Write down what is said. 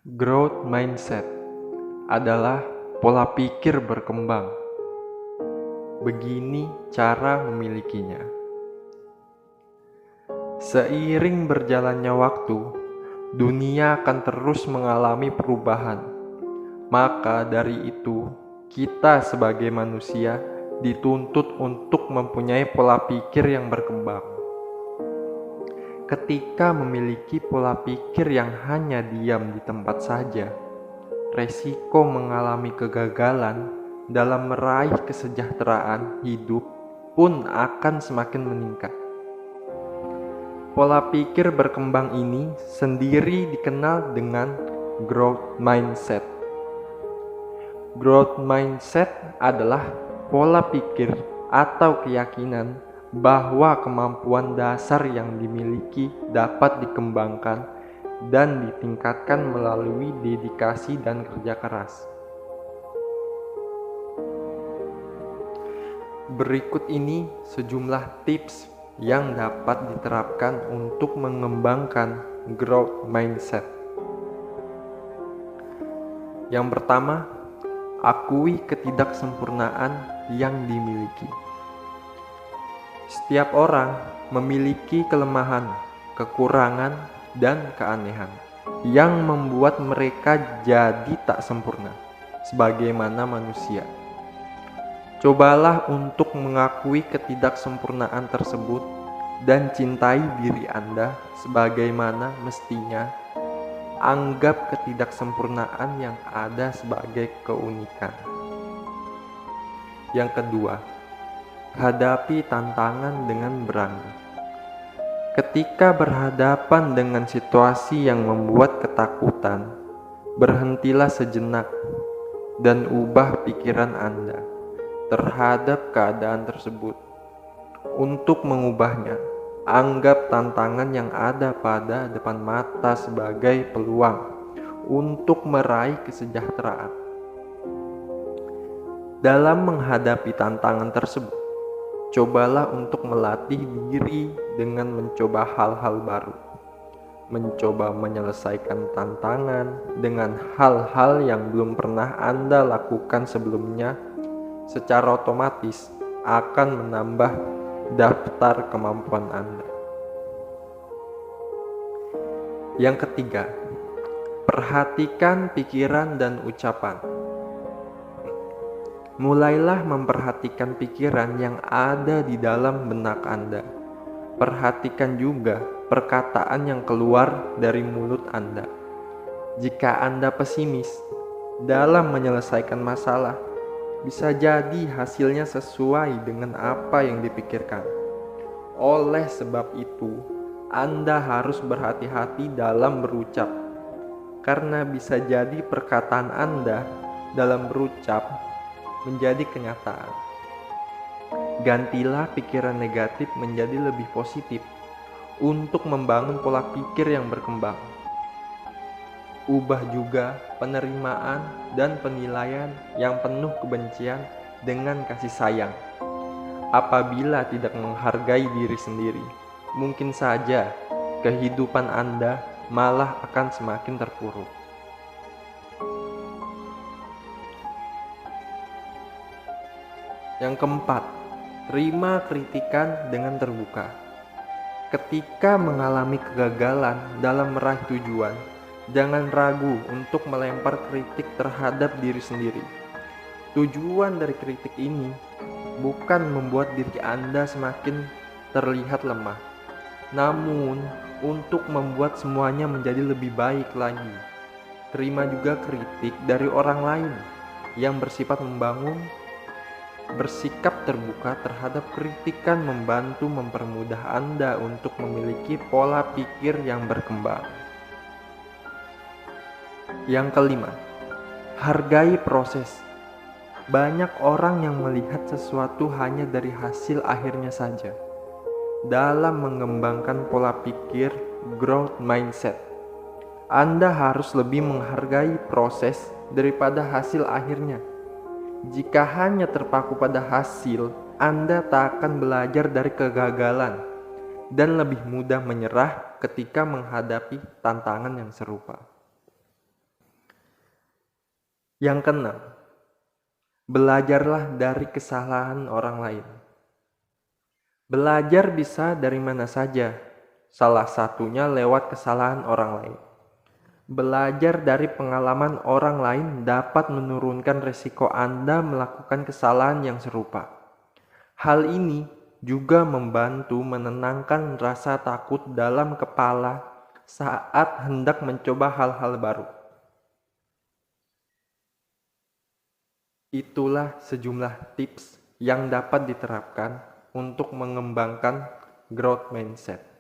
Growth mindset adalah pola pikir berkembang. Begini cara memilikinya. Seiring berjalannya waktu, dunia akan terus mengalami perubahan. Maka dari itu, kita sebagai manusia dituntut untuk mempunyai pola pikir yang berkembang. Ketika memiliki pola pikir yang hanya diam di tempat saja, resiko mengalami kegagalan dalam meraih kesejahteraan hidup pun akan semakin meningkat. Pola pikir berkembang ini sendiri dikenal dengan growth mindset. Growth mindset adalah pola pikir atau keyakinan bahwa kemampuan dasar yang dimiliki dapat dikembangkan dan ditingkatkan melalui dedikasi dan kerja keras. Berikut ini sejumlah tips yang dapat diterapkan untuk mengembangkan growth mindset. Yang pertama, akui ketidaksempurnaan yang dimiliki. Setiap orang memiliki kelemahan, kekurangan, dan keanehan yang membuat mereka jadi tak sempurna sebagaimana manusia. Cobalah untuk mengakui ketidaksempurnaan tersebut dan cintai diri Anda sebagaimana mestinya. Anggap ketidaksempurnaan yang ada sebagai keunikan. Yang kedua, hadapi tantangan dengan berani. Ketika berhadapan dengan situasi yang membuat ketakutan, berhentilah sejenak dan ubah pikiran Anda terhadap keadaan tersebut. Untuk mengubahnya, anggap tantangan yang ada pada depan mata sebagai peluang untuk meraih kesejahteraan. Dalam menghadapi tantangan tersebut, cobalah untuk melatih diri dengan mencoba hal-hal baru, mencoba menyelesaikan tantangan dengan hal-hal yang belum pernah Anda lakukan sebelumnya. Secara otomatis akan menambah daftar kemampuan Anda. Yang ketiga, perhatikan pikiran dan ucapan. Mulailah memperhatikan pikiran yang ada di dalam benak Anda. Perhatikan juga perkataan yang keluar dari mulut Anda. Jika Anda pesimis dalam menyelesaikan masalah, bisa jadi hasilnya sesuai dengan apa yang dipikirkan. Oleh sebab itu, Anda harus berhati-hati dalam berucap, karena bisa jadi perkataan Anda dalam berucap menjadi kenyataan. Gantilah pikiran negatif menjadi lebih positif untuk membangun pola pikir yang berkembang. Ubah juga penerimaan dan penilaian yang penuh kebencian dengan kasih sayang. Apabila tidak menghargai diri sendiri, mungkin saja kehidupan Anda malah akan semakin terpuruk. Yang keempat, terima kritikan dengan terbuka. Ketika mengalami kegagalan dalam meraih tujuan, jangan ragu untuk melempar kritik terhadap diri sendiri. Tujuan dari kritik ini bukan membuat diri Anda semakin terlihat lemah, namun untuk membuat semuanya menjadi lebih baik lagi. Terima juga kritik dari orang lain yang bersifat membangun. Bersikap terbuka terhadap kritikan membantu mempermudah Anda untuk memiliki pola pikir yang berkembang. Yang kelima, hargai proses. Banyak orang yang melihat sesuatu hanya dari hasil akhirnya saja. Dalam mengembangkan pola pikir growth mindset, Anda harus lebih menghargai proses daripada hasil akhirnya. Jika hanya terpaku pada hasil, Anda tak akan belajar dari kegagalan dan lebih mudah menyerah ketika menghadapi tantangan yang serupa. Yang keenam, belajarlah dari kesalahan orang lain. Belajar bisa dari mana saja, salah satunya lewat kesalahan orang lain. Belajar dari pengalaman orang lain dapat menurunkan risiko Anda melakukan kesalahan yang serupa. Hal ini juga membantu menenangkan rasa takut dalam kepala saat hendak mencoba hal-hal baru. Itulah sejumlah tips yang dapat diterapkan untuk mengembangkan growth mindset.